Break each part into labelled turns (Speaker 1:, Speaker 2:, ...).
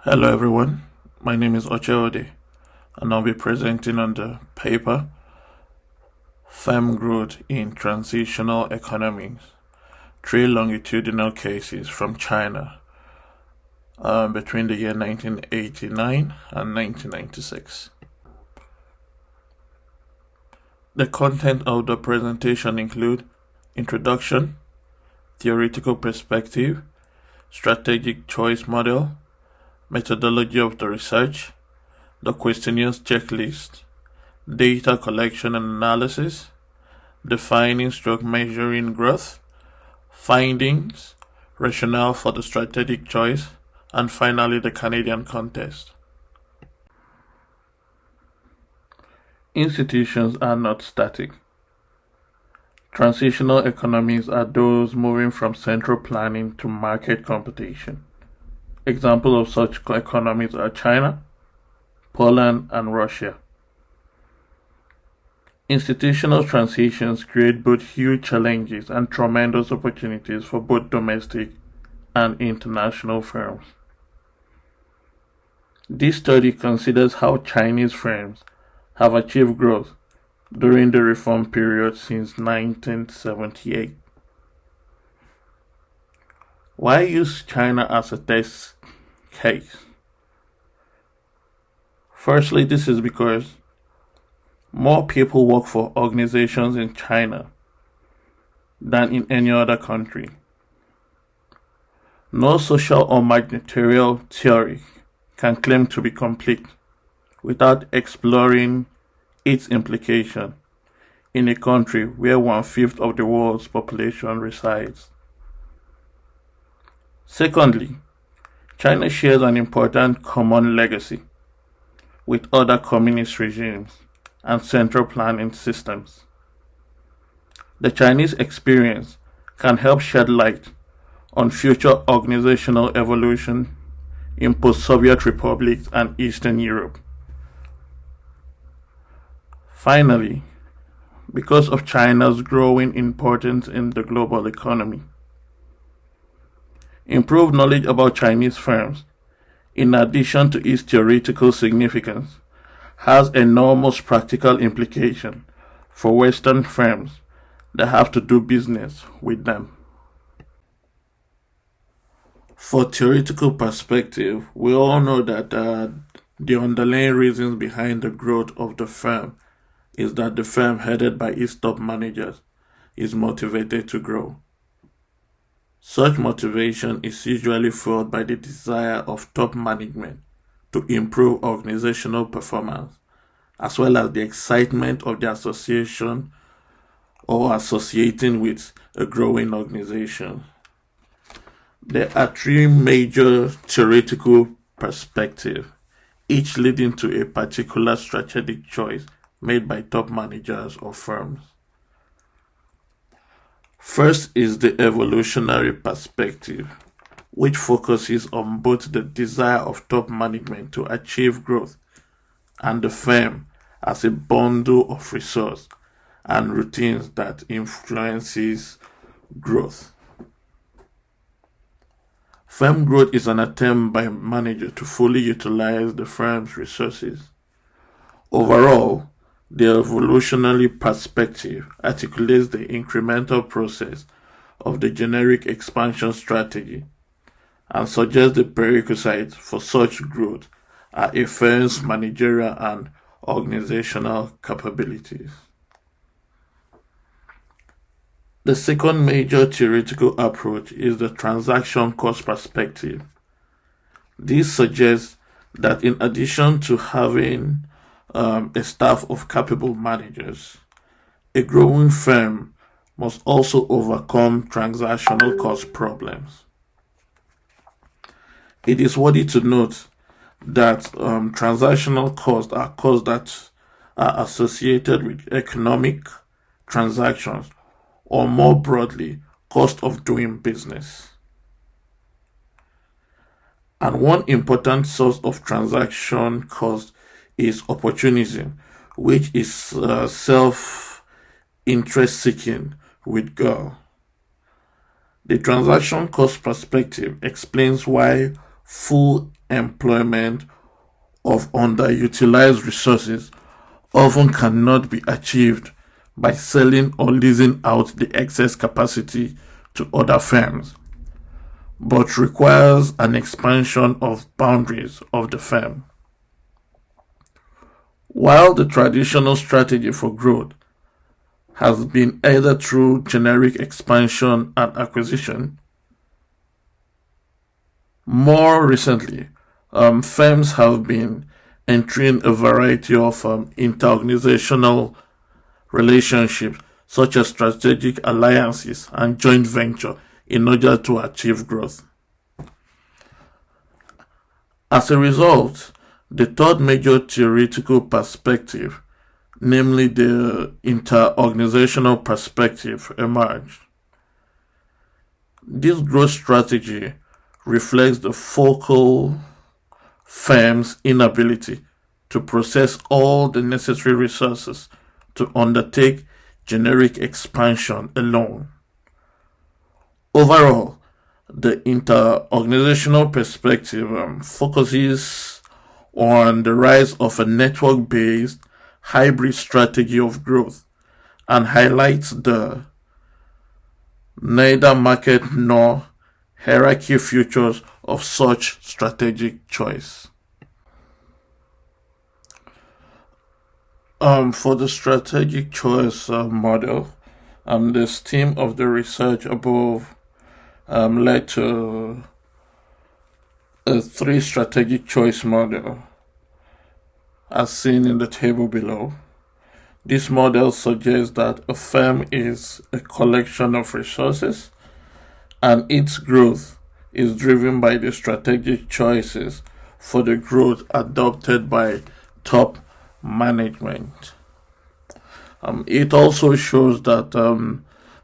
Speaker 1: Hello everyone, my name is Ocheode and I'll be presenting on the paper Firm Growth in Transitional Economies, Three Longitudinal Cases from China between the year 1989 and 1996. The content of the presentation include introduction, theoretical perspective, strategic choice model, methodology of the research, the questionnaires checklist, data collection and analysis, defining stroke measuring growth, findings, rationale for the strategic choice, and finally the Canadian context. Institutions are not static. Transitional economies are those moving from central planning to market competition. Examples of such economies are China, Poland, and Russia. Institutional transitions create both huge challenges and tremendous opportunities for both domestic and international firms. This study considers how Chinese firms have achieved growth during the reform period since 1978. Why use China as a test case? Firstly, this is because more people work for organizations in China than in any other country. No social or material theory can claim to be complete without exploring its implication in a country where 1/5 of the world's population resides. Secondly, China shares an important common legacy with other communist regimes and central planning systems. The Chinese experience can help shed light on future organizational evolution in post-Soviet republics and Eastern Europe. Finally, because of China's growing importance in the global economy, improved knowledge about Chinese firms, in addition to its theoretical significance, has enormous practical implication for Western firms that have to do business with them. For theoretical perspective, we all know that the underlying reasons behind the growth of the firm is that the firm headed by its top managers is motivated to grow. Such motivation is usually fueled by the desire of top management to improve organizational performance, as well as the excitement of the association or associating with a growing organization. There are three major theoretical perspectives, each leading to a particular strategic choice made by top managers or firms. First is the evolutionary perspective, which focuses on both the desire of top management to achieve growth and the firm as a bundle of resources and routines that influences growth. Firm growth is an attempt by a manager to fully utilize the firm's resources. Overall, the evolutionary perspective articulates the incremental process of the generic expansion strategy and suggests the prerequisites for such growth are a firm's managerial and organizational capabilities. The second major theoretical approach is the transaction cost perspective. This suggests that in addition to having a staff of capable managers, a growing firm must also overcome transactional cost problems. It is worthy to note that transactional costs are costs that are associated with economic transactions, or more broadly, cost of doing business. And one important source of transaction cost is opportunism, which is self-interest seeking with guile. The transaction cost perspective explains why full employment of underutilized resources often cannot be achieved by selling or leasing out the excess capacity to other firms, but requires an expansion of boundaries of the firm. While the traditional strategy for growth has been either through generic expansion and acquisition, more recently, firms have been entering a variety of interorganizational relationships, such as strategic alliances and joint venture, in order to achieve growth. As a result, the third major theoretical perspective, namely the interorganizational perspective, emerged. This growth strategy reflects the focal firm's inability to process all the necessary resources to undertake generic expansion alone. Overall, the interorganizational perspective focuses on the rise of a network-based hybrid strategy of growth and highlights the neither market nor hierarchy features of such strategic choice. For the strategic choice model, the theme of the research above led to a three strategic choice model, as seen in the table below. This model suggests that a firm is a collection of resources and its growth is driven by the strategic choices for the growth adopted by top management. It also shows that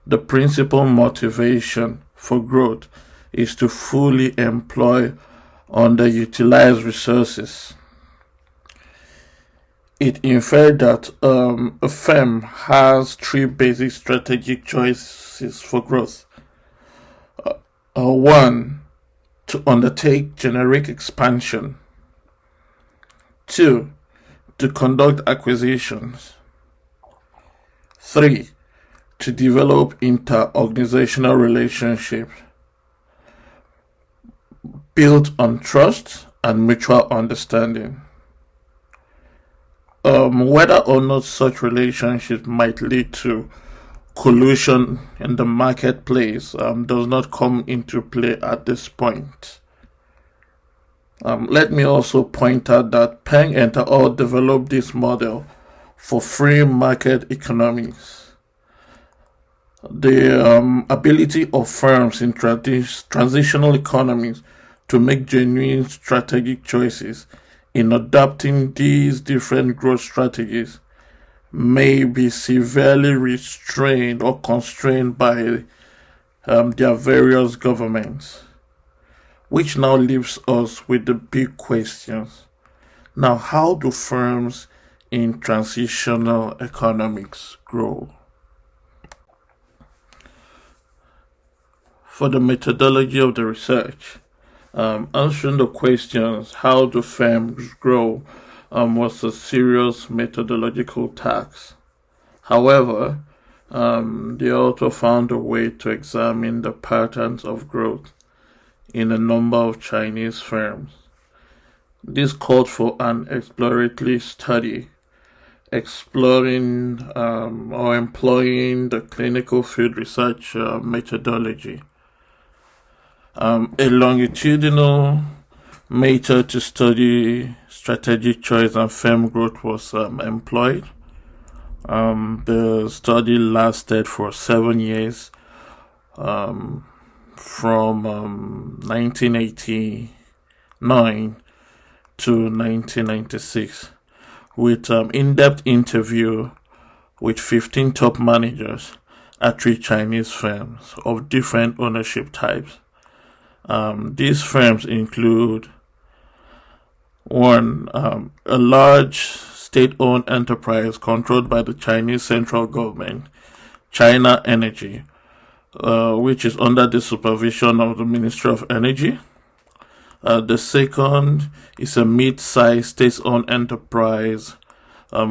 Speaker 1: the principal motivation for growth is to fully employ underutilized resources. It inferred that a firm has three basic strategic choices for growth. One, to undertake generic expansion. Two, to conduct acquisitions. Three, to develop inter-organizational relationships built on trust and mutual understanding. Whether or not such relationships might lead to collusion in the marketplace does not come into play at this point. Let me also point out that Peng et al. Developed this model for free market economies. The ability of firms in transitional economies to make genuine strategic choices in adopting these different growth strategies may be severely restrained or constrained by their various governments, which now leaves us with the big questions. Now, how do firms in transitional economics grow? For the methodology of the research, answering the questions, how do firms grow, was a serious methodological task. However, the author found a way to examine the patterns of growth in a number of Chinese firms. This called for an exploratory study exploring or employing the clinical field research methodology. A longitudinal method to study strategic choice and firm growth was employed. The study lasted for 7 years, from 1989 to 1996, with in-depth interview with 15 top managers at 3 Chinese firms of different ownership types. These firms include: 1. A large state-owned enterprise controlled by the Chinese central government, China Energy, which is under the supervision of the Ministry of Energy. The second is a mid-sized state-owned enterprise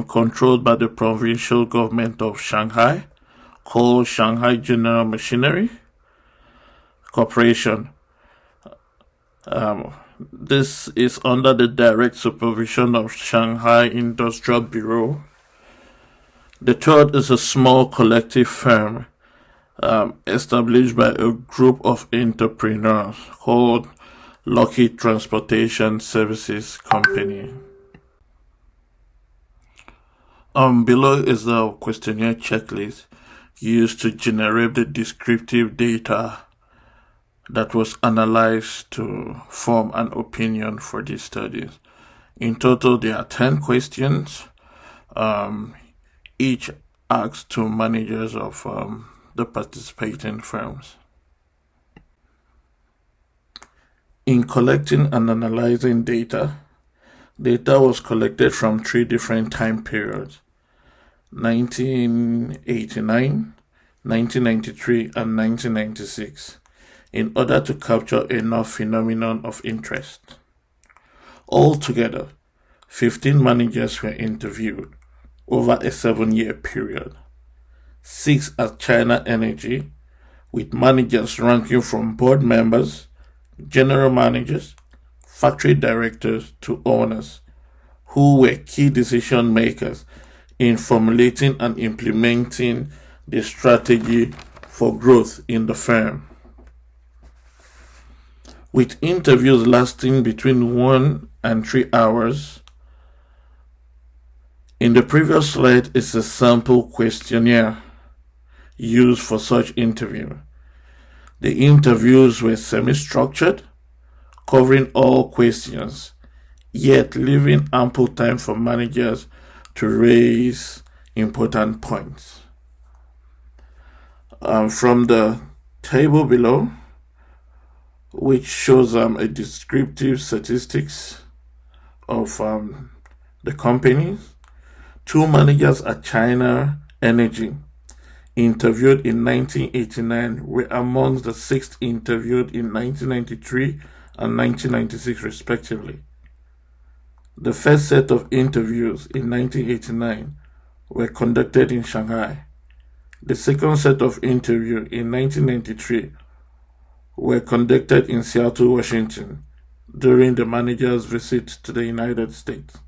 Speaker 1: controlled by the provincial government of Shanghai, called Shanghai General Machinery Corporation. This is under the direct supervision of Shanghai Industrial Bureau. The third is a small collective firm established by a group of entrepreneurs called Lockheed Transportation Services Company. Below is the questionnaire checklist used to generate the descriptive data that was analyzed to form an opinion for these studies. In total, there are 10 questions, each asked to managers of the participating firms. In collecting and analyzing data was collected from 3 different time periods: 1989, 1993, and 1996, in order to capture enough phenomenon of interest. Altogether, 15 managers were interviewed over a 7-year period. 6 at China Energy, with managers ranking from board members, general managers, factory directors to owners, who were key decision makers in formulating and implementing the strategy for growth in the firm. With interviews lasting between 1 and 3 hours. In the previous slide is a sample questionnaire used for such interview. The interviews were semi-structured, covering all questions, yet leaving ample time for managers to raise important points. From the table below, which shows a descriptive statistics of the companies, 2 managers at China Energy interviewed in 1989 were amongst the 6 interviewed in 1993 and 1996 respectively. The first set of interviews in 1989 were conducted in Shanghai. The second set of interviews in 1993 were conducted in Seattle, Washington, during the manager's visit to the United States.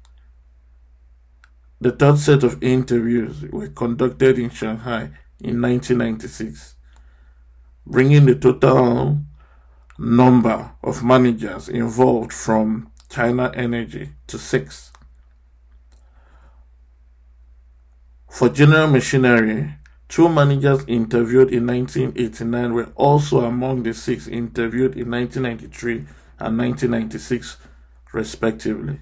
Speaker 1: The third set of interviews were conducted in Shanghai in 1996, bringing the total number of managers involved from China Energy to 6. For General Machinery, 2 managers interviewed in 1989 were also among the 6 interviewed in 1993 and 1996, respectively.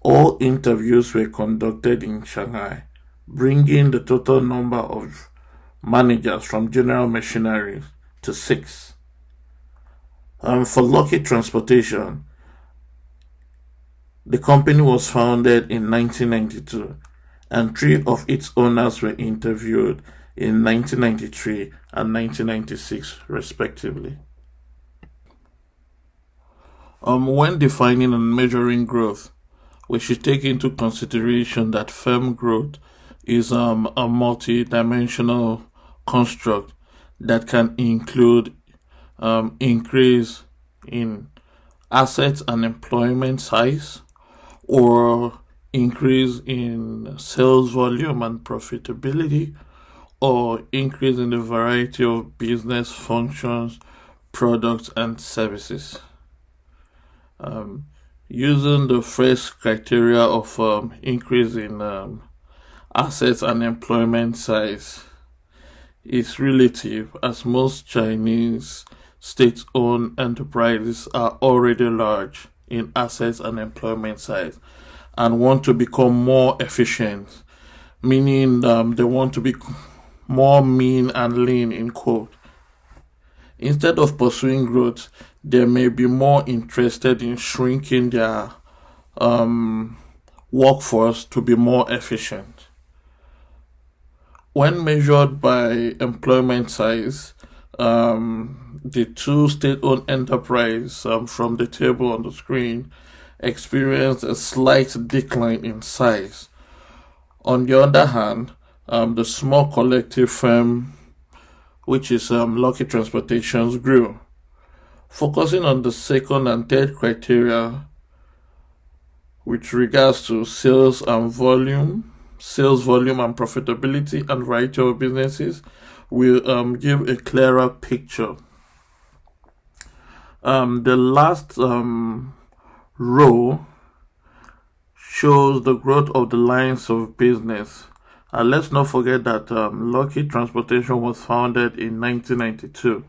Speaker 1: All interviews were conducted in Shanghai, bringing the total number of managers from General Machinery to 6. For Lockheed Transportation, the company was founded in 1992, and 3 of its owners were interviewed in 1993 and 1996, respectively. When defining and measuring growth, we should take into consideration that firm growth is a multi-dimensional construct that can include increase in assets and employment size, or increase in sales volume and profitability, or increase in the variety of business functions, products, and services. Using the first criteria of increase in assets and employment size is relative, as most Chinese state-owned enterprises are already large in assets and employment size and want to become more efficient, meaning they want to be more mean and lean, in quote. Instead of pursuing growth, they may be more interested in shrinking their workforce to be more efficient. When measured by employment size, the two state-owned enterprises from the table on the screen experienced a slight decline in size. On the other hand, the small collective firm, which is Lucky Transportations, grew. Focusing on the second and third criteria with regards to sales volume and profitability and variety of businesses, will give a clearer picture. The last row shows the growth of the lines of business. Let's not forget that Lucky Transportation was founded in 1992.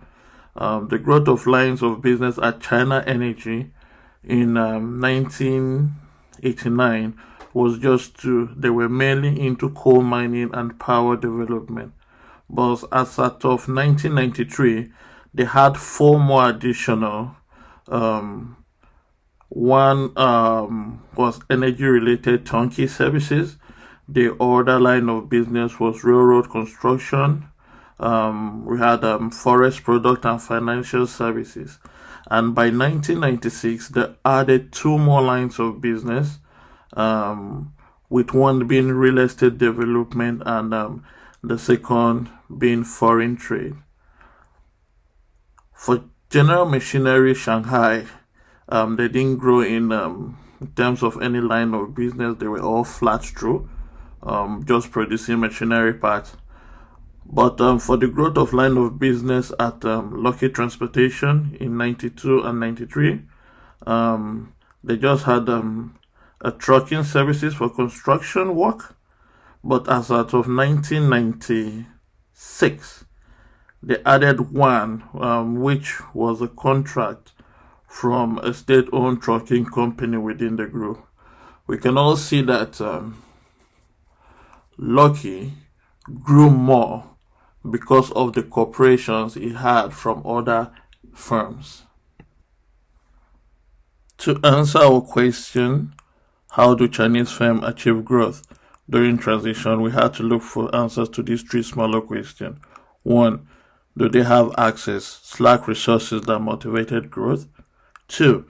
Speaker 1: The growth of lines of business at China Energy in 1989 was just two. They were mainly into coal mining and power development. But as of 1993, they had four more additional. One was energy-related turnkey services. The other line of business was railroad construction. We had forest product and financial services. And by 1996, they added two more lines of business, with one being real estate development and the second being foreign trade. For General Machinery Shanghai, they didn't grow in terms of any line of business. They were all flat through, just producing machinery parts. But for the growth of line of business at Lucky Transportation in 92 and 93, they just had a trucking services for construction work. But as out of 1996, they added one, which was a contract from a state-owned trucking company within the group. We can all see that Lucky grew more because of the corporations it had from other firms. To answer our question, how do Chinese firms achieve growth during transition, we had to look for answers to these three smaller questions. 1. Do they have access, resources that motivated growth? 2.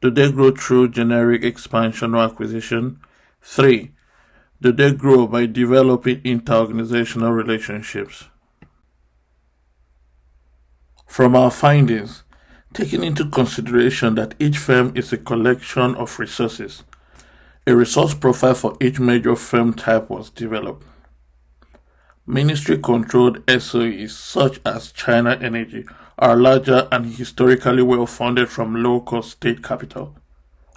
Speaker 1: Do they grow through generic expansion or acquisition? 3. Do they grow by developing interorganizational relationships? From our findings, taking into consideration that each firm is a collection of resources, a resource profile for each major firm type was developed. Ministry-controlled SOEs such as China Energy are larger and historically well-funded from low-cost state capital.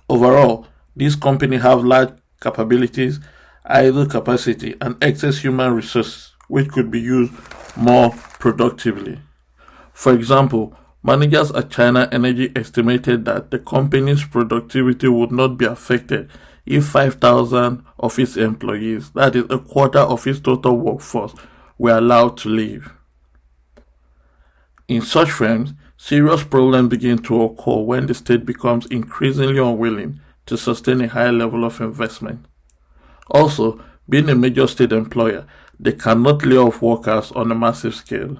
Speaker 1: Overall, these companies have large capabilities, idle capacity, and excess human resources which could be used more productively. For example, managers at China Energy estimated that the company's productivity would not be affected if 5,000 of its employees, that is a quarter of its total workforce, were allowed to leave. In such firms, serious problems begin to occur when the state becomes increasingly unwilling to sustain a high level of investment. Also, being a major state employer, they cannot lay off workers on a massive scale.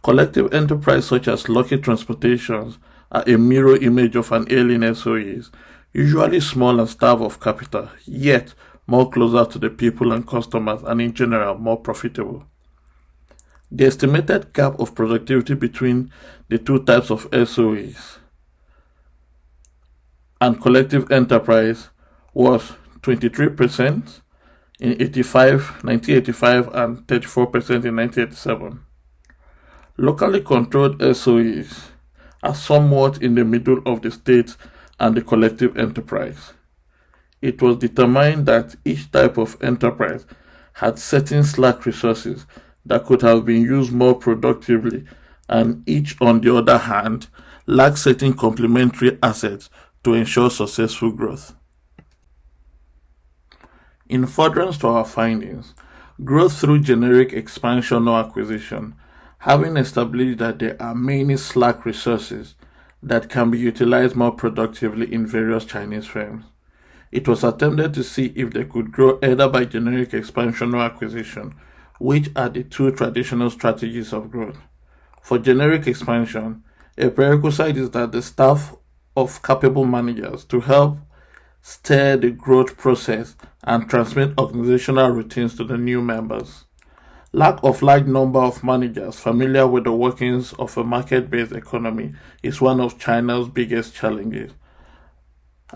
Speaker 1: Collective enterprise such as Lucky Transportations are a mirror image of an ailing SOEs, usually small and starved of capital, yet more closer to the people and customers and in general more profitable. The estimated gap of productivity between the two types of SOEs and collective enterprise was 23% in 1985 and 34% in 1987. Locally controlled SOEs are somewhat in the middle of the state and the collective enterprise. It was determined that each type of enterprise had certain slack resources that could have been used more productively, and each, on the other hand, lacked certain complementary assets to ensure successful growth. In furtherance to our findings, growth through generic expansion or acquisition, having established that there are many slack resources that can be utilized more productively in various Chinese firms, it was attempted to see if they could grow either by generic expansion or acquisition, which are the two traditional strategies of growth. For generic expansion, a prerequisite is that the staff of capable managers to help steer the growth process and transmit organizational routines to the new members. Lack of large number of managers familiar with the workings of a market-based economy is one of China's biggest challenges.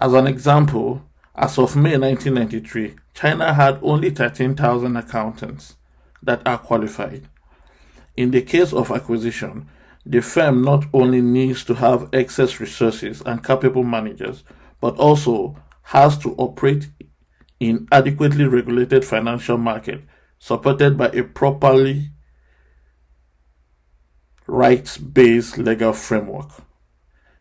Speaker 1: As an example, as of May 1993, China had only 13,000 accountants that are qualified. In the case of acquisition, the firm not only needs to have excess resources and capable managers, but also has to operate in adequately regulated financial market supported by a properly rights-based legal framework.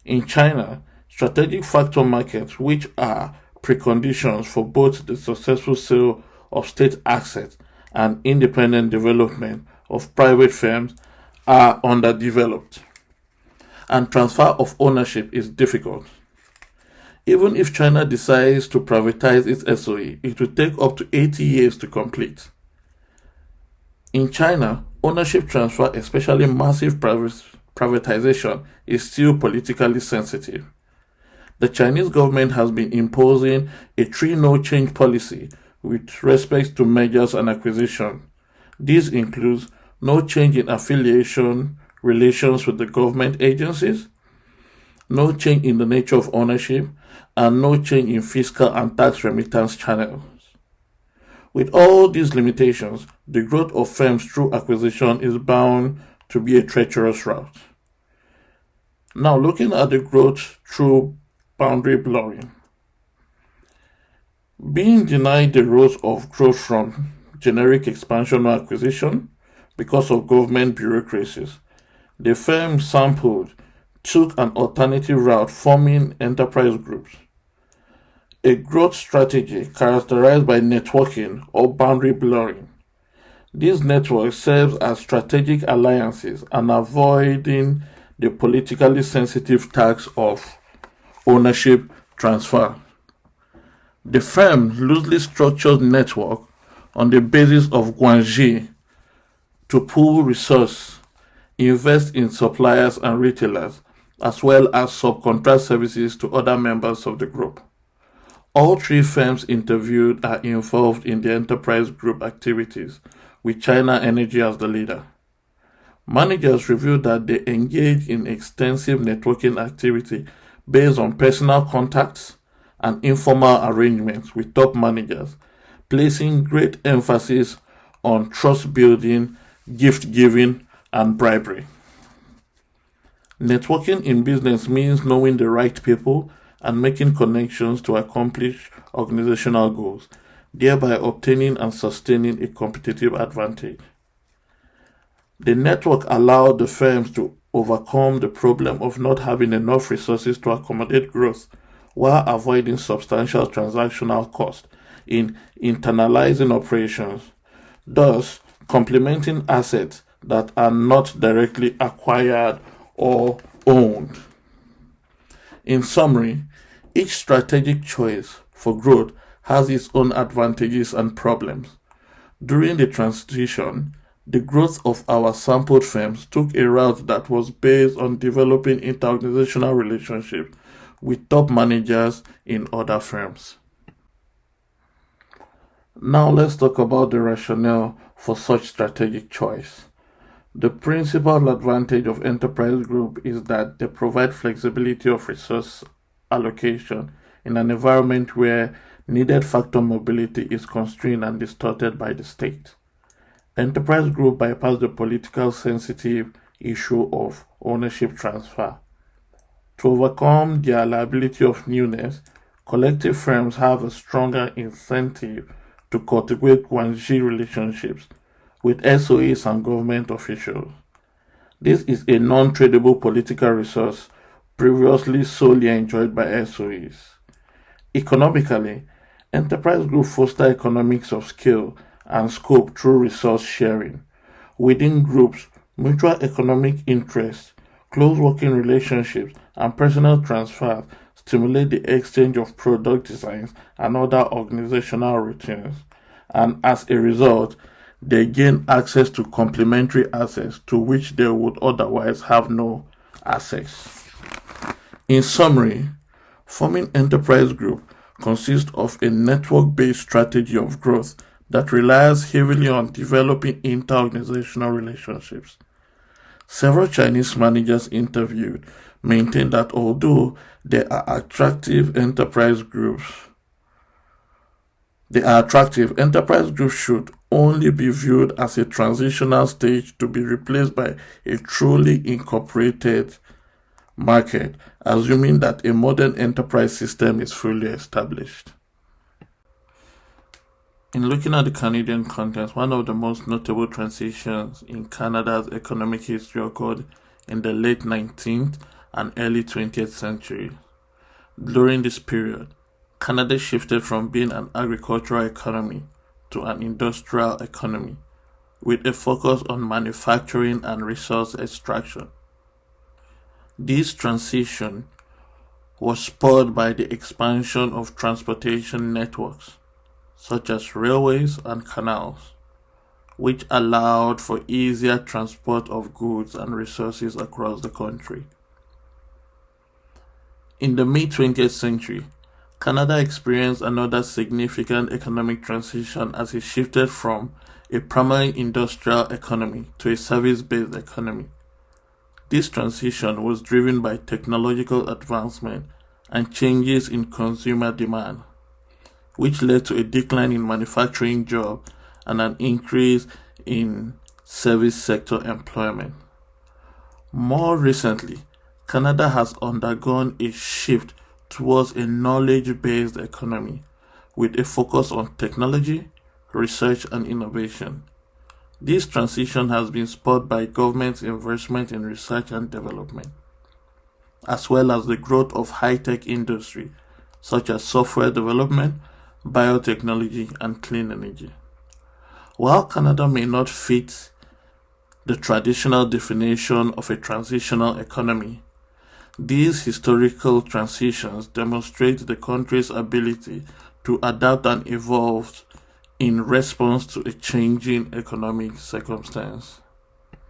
Speaker 1: In China, strategic factor markets, which are preconditions for both the successful sale of state assets and independent development of private firms, are underdeveloped, and transfer of ownership is difficult. Even if China decides to privatize its SOE, it will take up to 80 years to complete. In China, ownership transfer, especially massive privatization, is still politically sensitive. The Chinese government has been imposing a three-no-change policy with respect to mergers and acquisition. This includes no change in affiliation relations with the government agencies, no change in the nature of ownership, and no change in fiscal and tax remittance channels. With all these limitations, the growth of firms through acquisition is bound to be a treacherous route. Now, looking at the growth through boundary blurring. Being denied the roles of growth from generic expansion or acquisition because of government bureaucracies, the firm sampled took an alternative route, forming enterprise groups. A growth strategy characterized by networking or boundary blurring. These networks serve as strategic alliances and avoiding the politically sensitive task of ownership transfer. The firm loosely structured network on the basis of guanxi to pool resource, invest in suppliers and retailers, as well as subcontract services to other members of the group. All three firms interviewed are involved in the enterprise group activities, with China Energy as the leader. Managers revealed that they engage in extensive networking activity based on personal contacts and informal arrangements with top managers, placing great emphasis on trust building, gift giving, and bribery. Networking in business means knowing the right people and making connections to accomplish organizational goals, thereby obtaining and sustaining a competitive advantage. The network allowed the firms to overcome the problem of not having enough resources to accommodate growth while avoiding substantial transactional costs in internalizing operations, thus complementing assets that are not directly acquired or owned. In summary, each strategic choice for growth has its own advantages and problems. During the transition, the growth of our sampled firms took a route that was based on developing interorganizational relationships with top managers in other firms. Now let's talk about the rationale for such strategic choice. The principal advantage of enterprise group is that they provide flexibility of resource allocation in an environment where needed factor mobility is constrained and distorted by the state. Enterprise group bypass the political sensitive issue of ownership transfer. To overcome their liability of newness, collective firms have a stronger incentive to cultivate guanxi relationships with SOEs and government officials. This is a non-tradable political resource previously solely enjoyed by SOEs. Economically, enterprise groups foster economics of scale and scope through resource sharing. Within groups, mutual economic interests, close working relationships, and personal transfers stimulate the exchange of product designs and other organizational routines, and as a result, they gain access to complementary assets to which they would otherwise have no access. In summary, forming enterprise group consists of a network-based strategy of growth that relies heavily on developing inter-organizational relationships. Several Chinese managers interviewed maintain that although there are attractive, enterprise groups should only be viewed as a transitional stage to be replaced by a truly incorporated market, assuming that a modern enterprise system is fully established. In looking at the Canadian context, one of the most notable transitions in Canada's economic history occurred in the late 19th and early 20th century. During this period, Canada shifted from being an agricultural economy to an industrial economy, with a focus on manufacturing and resource extraction. This transition was spurred by the expansion of transportation networks, such as railways and canals, which allowed for easier transport of goods and resources across the country. In the mid-20th century, Canada experienced another significant economic transition as it shifted from a primary industrial economy to a service-based economy. This transition was driven by technological advancement and changes in consumer demand, which led to a decline in manufacturing jobs and an increase in service sector employment. More recently, Canada has undergone a shift towards a knowledge-based economy with a focus on technology, research, and innovation. This transition has been spurred by government's investment in research and development, as well as the growth of high-tech industry such as software development, biotechnology, and clean energy. While Canada may not fit the traditional definition of a transitional economy, these historical transitions demonstrate the country's ability to adapt and evolve in response to a changing economic circumstance.